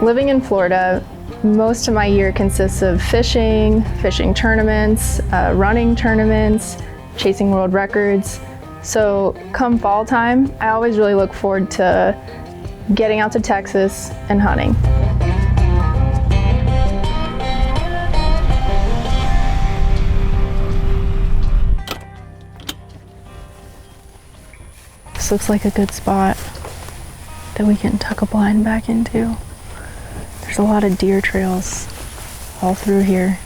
Living in Florida, most of my year consists of fishing tournaments, running tournaments, chasing world records. So come fall time, I always really look forward to getting out to Texas and hunting. This looks like a good spot that we can tuck a blind back into. There's a lot of deer trails all through here.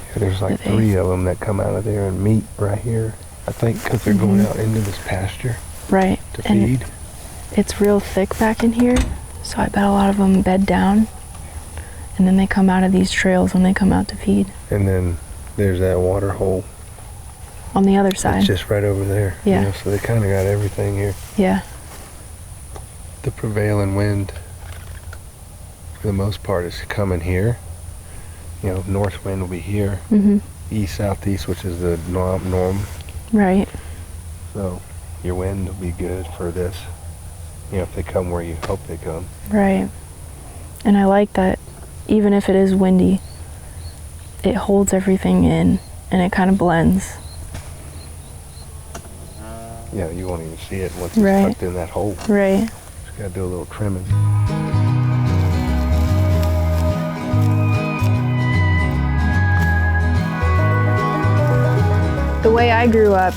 Yeah, there's like 3 of them that come out of there and meet right here. I think because they're going out into this pasture. Right. To feed. It's real thick back in here, so I bet a lot of them bed down. And then they come out of these trails when they come out to feed. And then there's that water hole. On the other side. It's just right over there. Yeah. You know, so they kind of got everything here. Yeah. The prevailing wind, for the most part, is coming here. You know, north wind will be here. East, southeast, which is the norm. Right. So your wind will be good for this. You know, if they come where you hope they come. Right. And I like that even if it is windy, it holds everything in and it kind of blends. Yeah, you won't even see it once it's tucked in that hole. Right. Just gotta do a little trimming. The way I grew up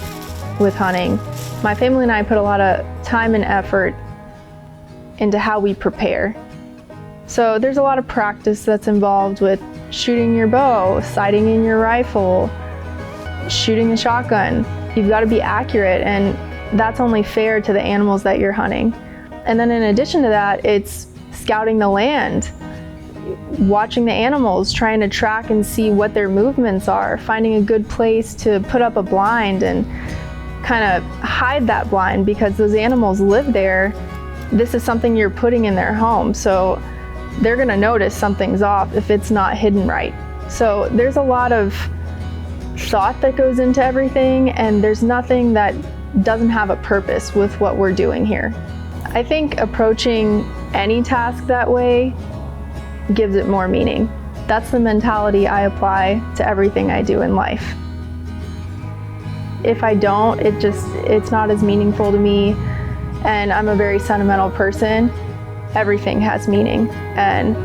with hunting, my family and I put a lot of time and effort into how we prepare. So there's a lot of practice that's involved with shooting your bow, sighting in your rifle, shooting a shotgun. You've got to be accurate, and that's only fair to the animals that you're hunting. And then in addition to that, it's scouting the land, watching the animals, trying to track and see what their movements are, finding a good place to put up a blind and kind of hide that blind because those animals live there. This is something you're putting in their home, so they're gonna notice something's off if it's not hidden right. So there's a lot of thought that goes into everything, and there's nothing that doesn't have a purpose with what we're doing here. I think approaching any task that way gives it more meaning. That's the mentality I apply to everything I do in life. If I don't, it's not as meaningful to me, and I'm a very sentimental person. Everything has meaning, and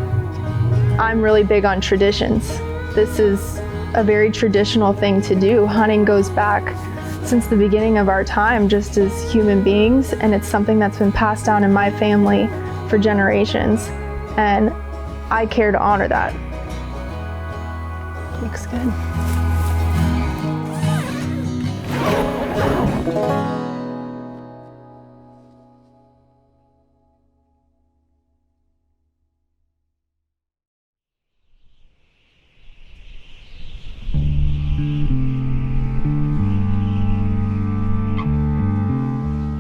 I'm really big on traditions. This is a very traditional thing to do. Hunting goes back since the beginning of our time just as human beings, and it's something that's been passed down in my family for generations, and I care to honor that. Looks good.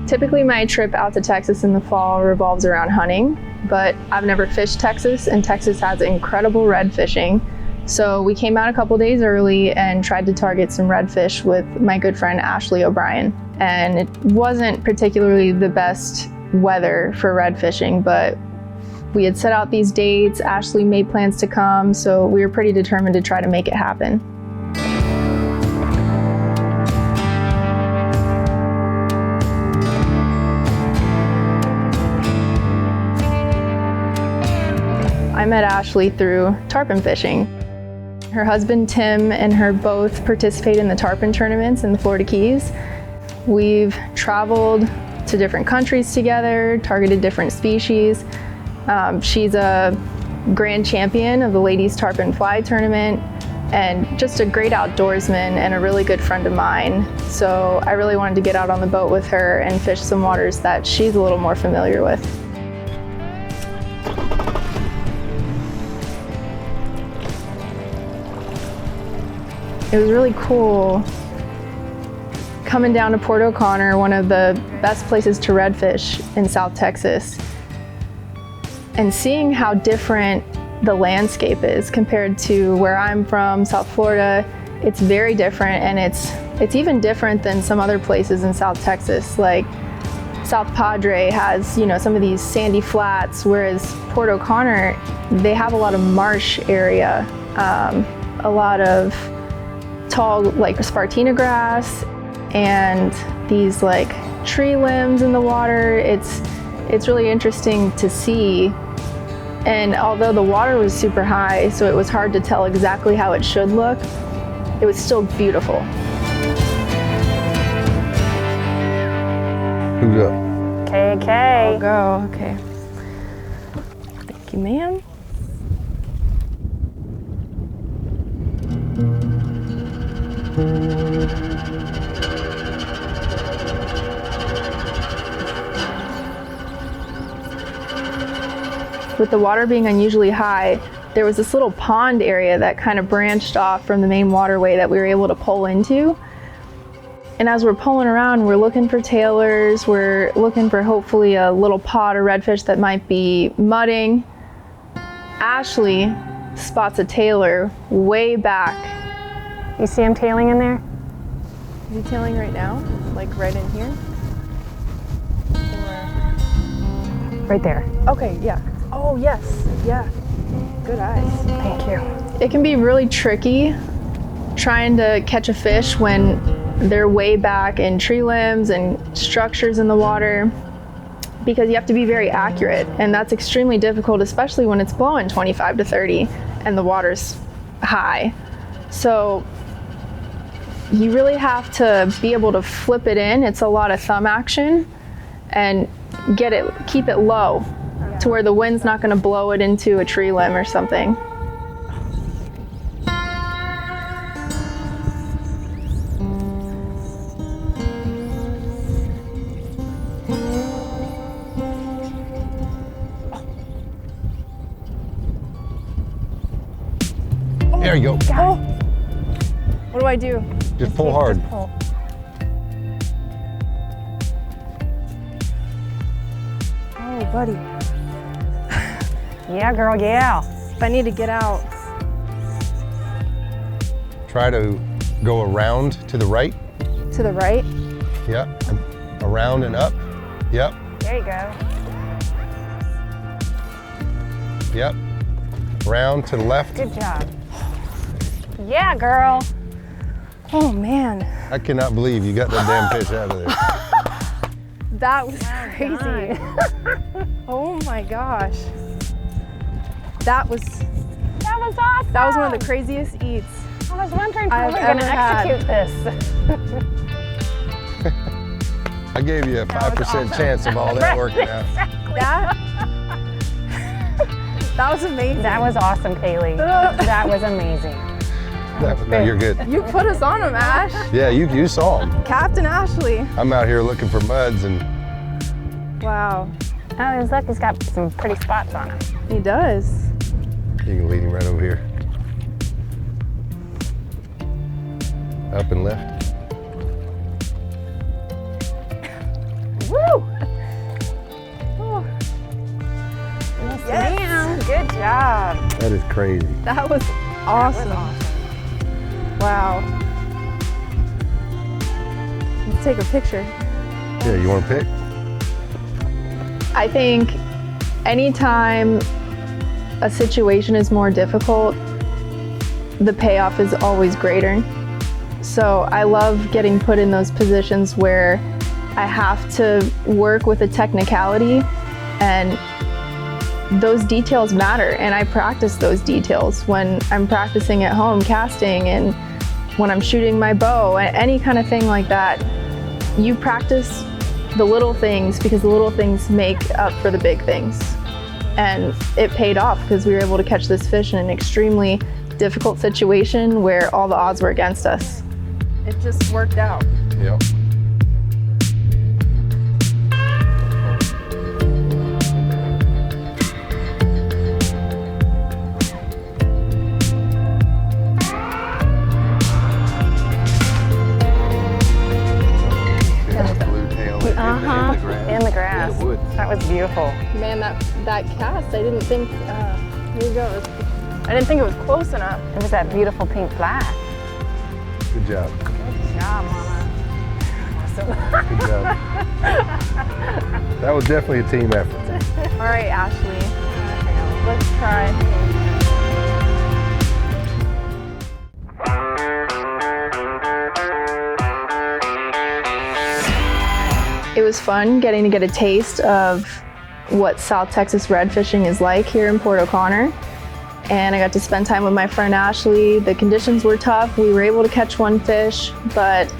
Typically my trip out to Texas in the fall revolves around hunting, but I've never fished Texas, and Texas has incredible red fishing. So we came out a couple days early and tried to target some redfish with my good friend Ashley O'Brien. And it wasn't particularly the best weather for red fishing, but we had set out these dates. Ashley made plans to come, so we were pretty determined to try to make it happen. I met Ashley through tarpon fishing. Her husband Tim and her both participate in the tarpon tournaments in the Florida Keys. We've traveled to different countries together, targeted different species. She's a grand champion of the ladies tarpon fly tournament, and just a great outdoorsman and a really good friend of mine. So I really wanted to get out on the boat with her and fish some waters that she's a little more familiar with. It was really cool coming down to Port O'Connor, one of the best places to redfish in South Texas, and seeing how different the landscape is compared to where I'm from, South Florida. It's very different, and it's even different than some other places in South Texas. Like South Padre has, you know, some of these sandy flats, whereas Port O'Connor, they have a lot of marsh area, a lot of tall, like Spartina grass, and these like tree limbs in the water. It's really interesting to see. And although the water was super high, so it was hard to tell exactly how it should look, it was still beautiful. Who's up? KK. I'll go, okay. Thank you, ma'am. With the water being unusually high, there was this little pond area that kind of branched off from the main waterway that we were able to pull into. And as we're pulling around, we're looking for tailors, we're looking for hopefully a little pod of redfish that might be mudding. Ashley spots a tailor way back. You see him tailing in there? Is he tailing right now? Like right in here? Right there. Okay, yeah. Oh, yes, yeah. Good eyes. Thank you. It can be really tricky trying to catch a fish when they're way back in tree limbs and structures in the water, because you have to be very accurate, and that's extremely difficult, especially when it's blowing 25 to 30 and the water's high. So you really have to be able to flip it in. It's a lot of thumb action, and keep it low to where the wind's not going to blow it into a tree limb or something. There you go. Oh, what do I do? Just pull hard. Just pull. Oh, buddy. Yeah, girl, yeah. I need to get out. Try to go around to the right. To the right? Yep. And around and up. Yep. There you go. Yep. Round to the left. Good job. Yeah, girl. Oh, man. I cannot believe you got that damn fish out of there. That was crazy. Oh my gosh. That was awesome. That was one of the craziest eats. I was wondering how I've we were going to ever had. execute this. I gave you a 5% chance of all that working out. That was amazing. That was awesome, Kaylee. That was amazing. No, you're good. You put us on him, Ash. Yeah, you saw him. Captain Ashley. I'm out here looking for muds and Wow. Oh, look, he's got some pretty spots on him. He does. you can lead him right over here. Up and left. Woo! Yes. Ma'am, good job. That is crazy. That was awesome. That was awesome. Wow. Let's take a picture. Yeah, you want to pick? I think anytime a situation is more difficult, the payoff is always greater. So I love getting put in those positions where I have to work with a technicality, and those details matter, and I practice those details when I'm practicing at home casting and when I'm shooting my bow, any kind of thing like that. You practice the little things because the little things make up for the big things. And it paid off because we were able to catch this fish in an extremely difficult situation where all the odds were against us. It just worked out. Yep. In the grass. That was beautiful. Man, that cast, I didn't think, here it goes. I didn't think it was close enough. It was that beautiful pink flag. Good job. Good job, Mama. awesome. Good job. That was definitely a team effort. All right, Ashley. Let's try. It was fun getting to get a taste of what South Texas red fishing is like here in Port O'Connor. And I got to spend time with my friend Ashley. The conditions were tough. We were able to catch one fish, but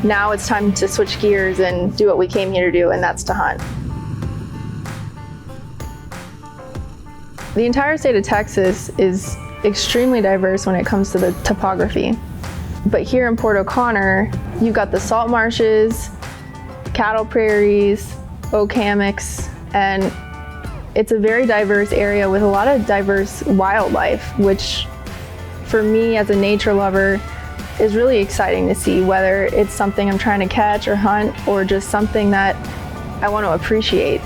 now it's time to switch gears and do what we came here to do, and that's to hunt. The entire state of Texas is extremely diverse when it comes to the topography. But here in Port O'Connor, you've got the salt marshes, cattle prairies, oak hammocks, and it's a very diverse area with a lot of diverse wildlife, which for me as a nature lover is really exciting to see, whether it's something I'm trying to catch or hunt or just something that I want to appreciate.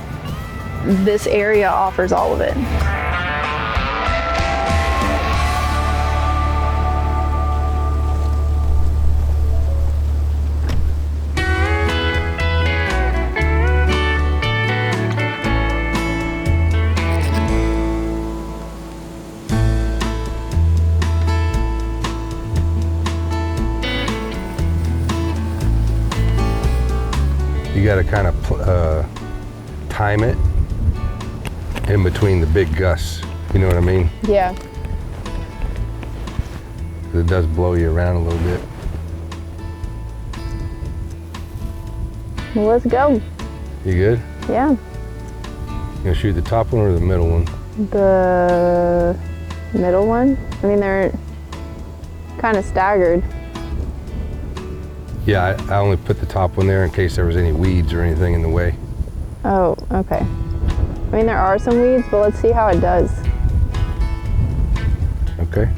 This area offers all of it. You got to kind of time it in between the big gusts. You know what I mean? Yeah. It does blow you around a little bit. Well, let's go. You good? Yeah. You gonna shoot the top one or the middle one? The middle one. I mean, they're kind of staggered. Yeah, I only put the top one there in case there was any weeds or anything in the way. Oh, okay. I mean, there are some weeds, but let's see how it does. Okay.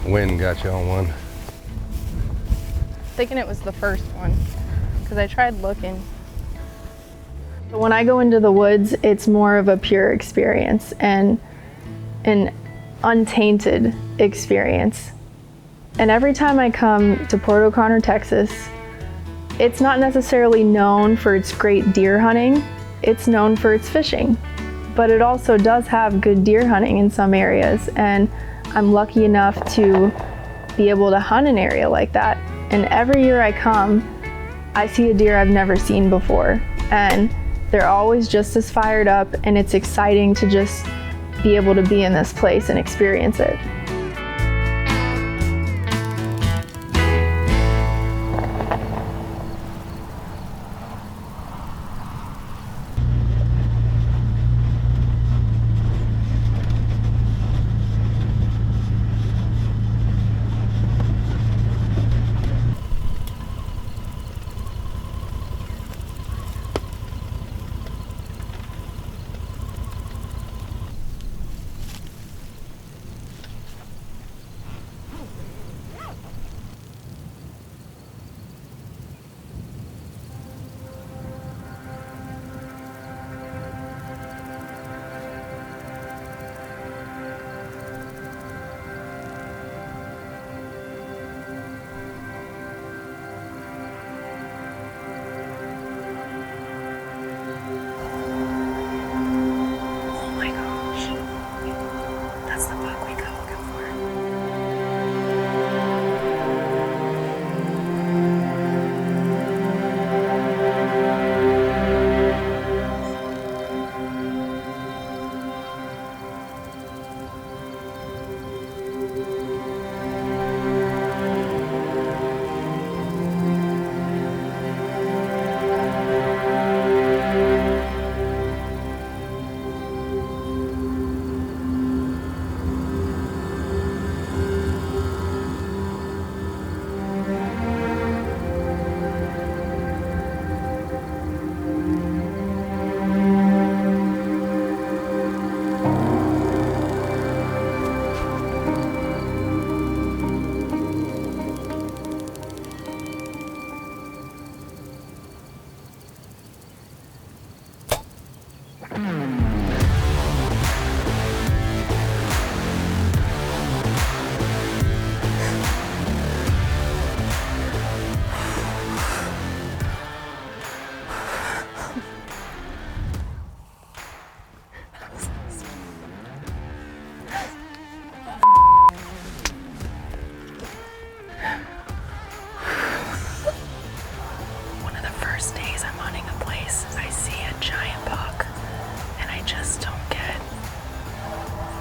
Wind got you on one. Thinking it was the first one because I tried looking. But when I go into the woods, it's more of a pure experience and an untainted experience. And every time I come to Port O'Connor, Texas, it's not necessarily known for its great deer hunting. It's known for its fishing, but it also does have good deer hunting in some areas. And I'm lucky enough to be able to hunt an area like that. And every year I come, I see a deer I've never seen before. And they're always just as fired up, and it's exciting to just be able to be in this place and experience it. first days I'm hunting a place, I see a giant buck and I just don't get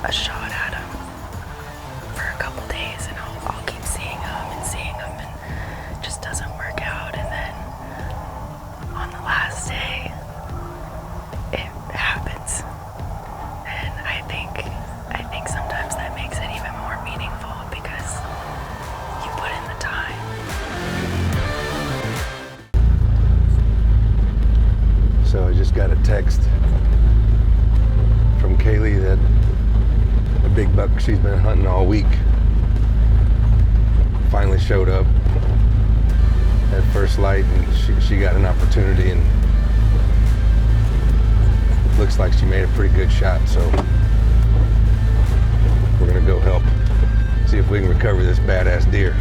a shot at him for a couple days, and I'll keep seeing him and it just doesn't work out. And then on the last day, it happens. And I think sometimes that makes it even more meaningful because you put in the time. So I just got a text from Kaylee that the big buck she's been hunting all week finally showed up at first light, and she got an opportunity, and looks like she made a pretty good shot. So we're gonna go help see if we can recover this badass deer.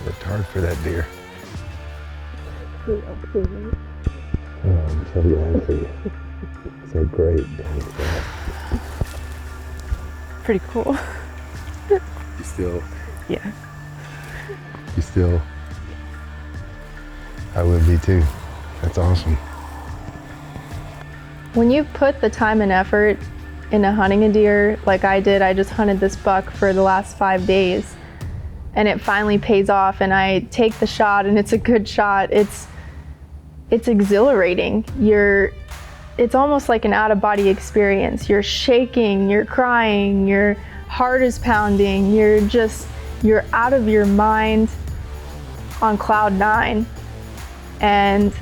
Worked hard for that deer. Oh, I'm so glad for you. So great. Pretty cool. You still? Yeah. You still? I would be too. That's awesome. When you put the time and effort into hunting a deer like I did, I just hunted this buck for the last 5 days, and it finally pays off, and I take the shot and it's a good shot. It's exhilarating. It's almost like an out-of-body experience. You're shaking, you're crying, your heart is pounding, you're out of your mind on cloud 9, and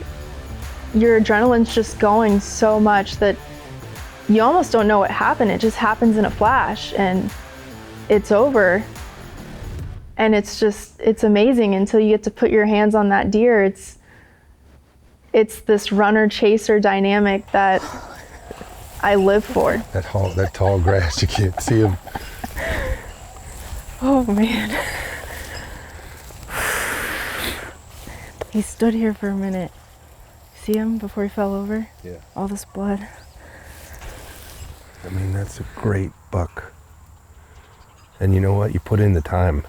your adrenaline's just going so much that you almost don't know what happened. It just happens in a flash and it's over. And it's amazing until you get to put your hands on that deer. It's this runner chaser dynamic that I live for. That tall grass, you can't see him. Oh man. He stood here for a minute. See him before he fell over? Yeah. All this blood. I mean, that's a great buck. And you know what? You put in the time.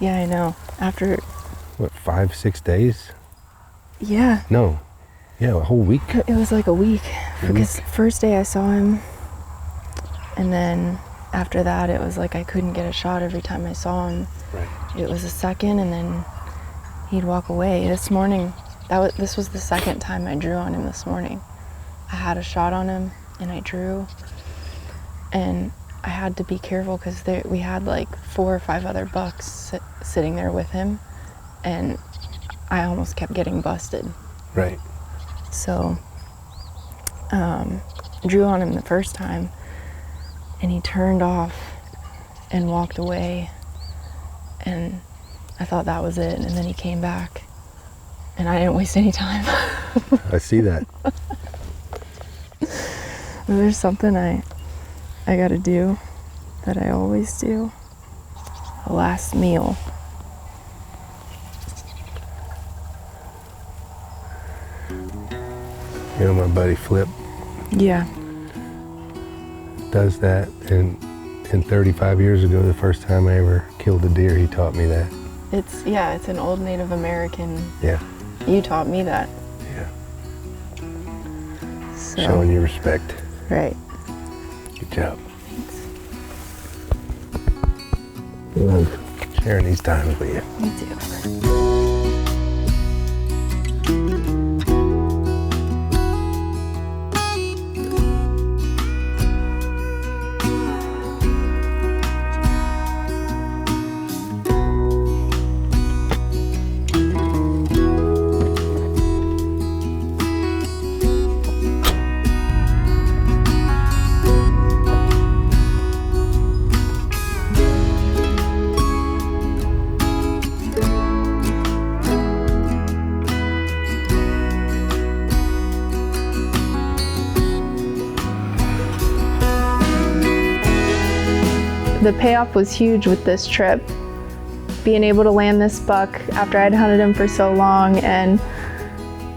Yeah, I know. After... What, 5-6 days? Yeah. No. Yeah, a whole week. It was like a week. Because first day I saw him, and then after that it was like I couldn't get a shot every time I saw him. Right. It was a second, and then he'd walk away. This morning, this was the second time I drew on him this morning. I had a shot on him, and I drew, and I had to be careful because we had like 4 or 5 other bucks sitting there with him, and I almost kept getting busted. Right. So, drew on him the first time, and he turned off and walked away, and I thought that was it, and then he came back, and I didn't waste any time. I see that. There's something I gotta do that I always do. The last meal. You know, my buddy Flip Yeah. does that, and 35 years ago, the first time I ever killed a deer, he taught me that. It's an old Native American. Yeah. You taught me that. Yeah. So, Showing you respect. right. Good job. Love sharing these times with you. Me too. The payoff was huge with this trip. Being able to land this buck after I'd hunted him for so long, and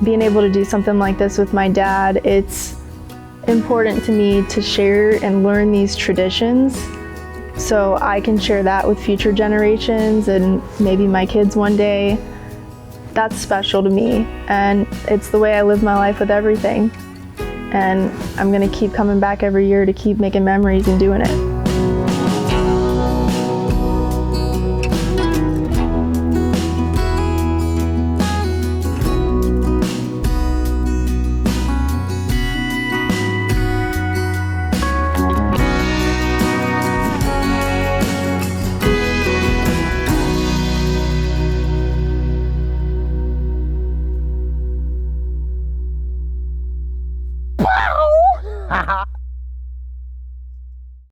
being able to do something like this with my dad, it's important to me to share and learn these traditions so I can share that with future generations and maybe my kids one day. That's special to me, and it's the way I live my life with everything. And I'm gonna keep coming back every year to keep making memories and doing it.